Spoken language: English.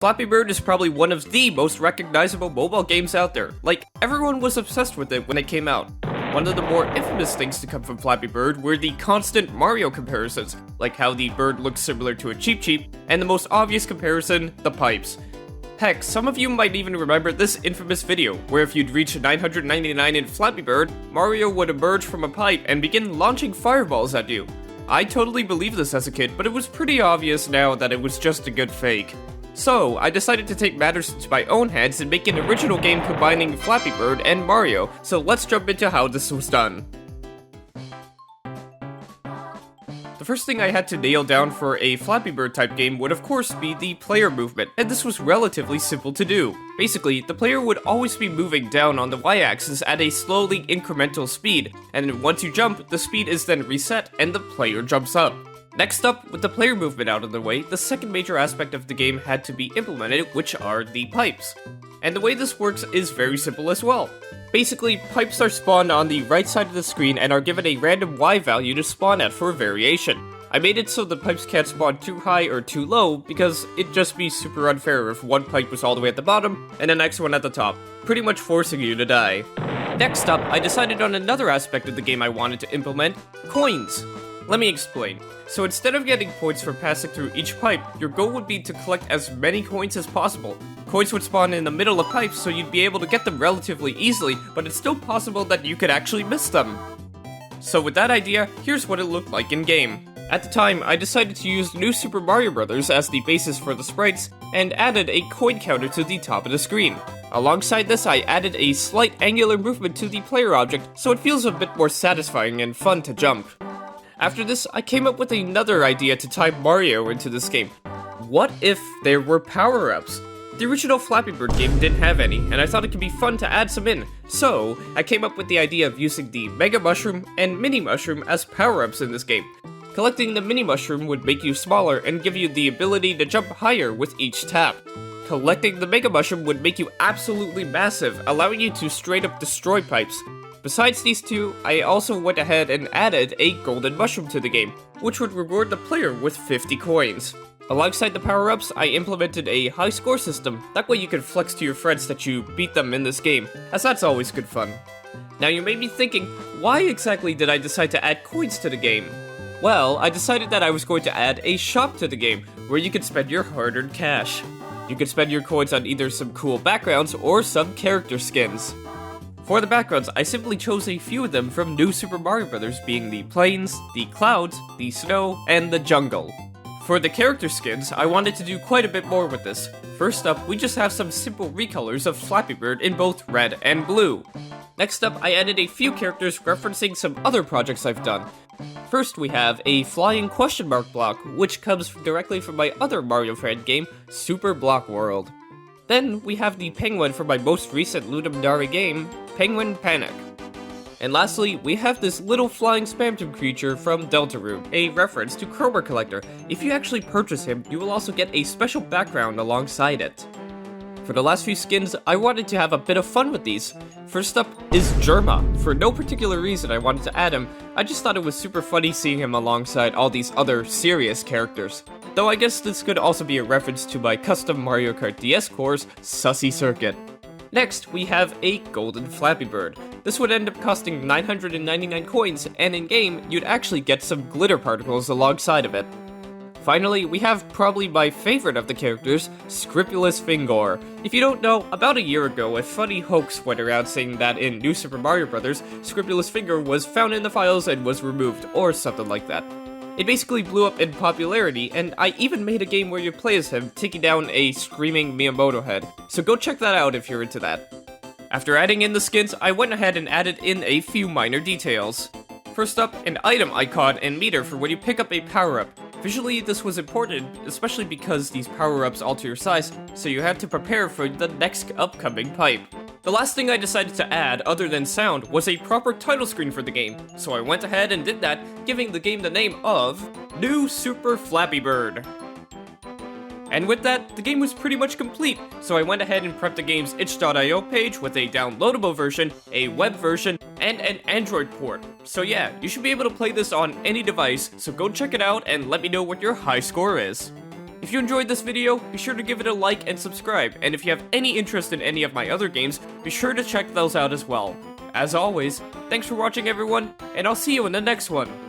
Flappy Bird is probably one of the most recognizable mobile games out there. Like, everyone was obsessed with it when it came out. One of the more infamous things to come from Flappy Bird were the constant Mario comparisons, like how the bird looks similar to a Cheep Cheep, and the most obvious comparison, the pipes. Heck, some of you might even remember this infamous video, where if you'd reach 999 in Flappy Bird, Mario would emerge from a pipe and begin launching fireballs at you. I totally believed this as a kid, but it was pretty obvious now that it was just a good fake. So, I decided to take matters into my own hands and make an original game combining Flappy Bird and Mario, so let's jump into how this was done. The first thing I had to nail down for a Flappy Bird type game would of course be the player movement, and this was relatively simple to do. Basically, the player would always be moving down on the y-axis at a slowly incremental speed, and once you jump, the speed is then reset and the player jumps up. Next up, with the player movement out of the way, the second major aspect of the game had to be implemented, which are the pipes. And the way this works is very simple as well. Basically, pipes are spawned on the right side of the screen and are given a random Y value to spawn at for a variation. I made it so the pipes can't spawn too high or too low, because it'd just be super unfair if one pipe was all the way at the bottom and the next one at the top, pretty much forcing you to die. Next up, I decided on another aspect of the game I wanted to implement, coins. Let me explain. So instead of getting points for passing through each pipe, your goal would be to collect as many coins as possible. Coins would spawn in the middle of pipes, so you'd be able to get them relatively easily, but it's still possible that you could actually miss them. So with that idea, here's what it looked like in-game. At the time, I decided to use New Super Mario Bros. As the basis for the sprites, and added a coin counter to the top of the screen. Alongside this, I added a slight angular movement to the player object, so it feels a bit more satisfying and fun to jump. After this, I came up with another idea to tie Mario into this game. What if there were power-ups? The original Flappy Bird game didn't have any, and I thought it could be fun to add some in. So, I came up with the idea of using the Mega Mushroom and Mini Mushroom as power-ups in this game. Collecting the Mini Mushroom would make you smaller and give you the ability to jump higher with each tap. Collecting the Mega Mushroom would make you absolutely massive, allowing you to straight up destroy pipes. Besides these two, I also went ahead and added a golden mushroom to the game, which would reward the player with 50 coins. Alongside the power-ups, I implemented a high score system, that way you can flex to your friends that you beat them in this game, as that's always good fun. Now you may be thinking, why exactly did I decide to add coins to the game? Well, I decided that I was going to add a shop to the game, where you could spend your hard-earned cash. You could spend your coins on either some cool backgrounds or some character skins. For the backgrounds, I simply chose a few of them from New Super Mario Bros. Being the plains, the clouds, the snow, and the jungle. For the character skins, I wanted to do quite a bit more with this. First up, we just have some simple recolors of Flappy Bird in both red and blue. Next up, I added a few characters referencing some other projects I've done. First, we have a flying question mark block, which comes directly from my other Mario fan game, Super Block World. Then, we have the penguin from my most recent Ludum Dare game, Penguin Panic. And lastly, we have this little flying Spamton creature from Deltarune, a reference to Chroma Collector. If you actually purchase him, you will also get a special background alongside it. For the last few skins, I wanted to have a bit of fun with these. First up is Germa. For no particular reason I wanted to add him, I just thought it was super funny seeing him alongside all these other serious characters. Though I guess this could also be a reference to my custom Mario Kart DS core's Sussy Circuit. Next, we have a golden Flappy Bird. This would end up costing 999 coins, and in-game, you'd actually get some glitter particles alongside of it. Finally, we have probably my favorite of the characters, Scrupulous Fingor. If you don't know, about a year ago, a funny hoax went around saying that in New Super Mario Bros., Scrupulous Fingor was found in the files and was removed, or something like that. It basically blew up in popularity, and I even made a game where you play as him, taking down a screaming Miyamoto head. So go check that out if you're into that. After adding in the skins, I went ahead and added in a few minor details. First up, an item icon and meter for when you pick up a power-up. Visually, this was important, especially because these power-ups alter your size, so you had to prepare for the next upcoming pipe. The last thing I decided to add, other than sound, was a proper title screen for the game, so I went ahead and did that, giving the game the name of New Super Flappy Bird. And with that, the game was pretty much complete, so I went ahead and prepped the game's itch.io page with a downloadable version, a web version, and an Android port. So yeah, you should be able to play this on any device, so go check it out and let me know what your high score is. If you enjoyed this video, be sure to give it a like and subscribe, and if you have any interest in any of my other games, be sure to check those out as well. As always, thanks for watching everyone, and I'll see you in the next one.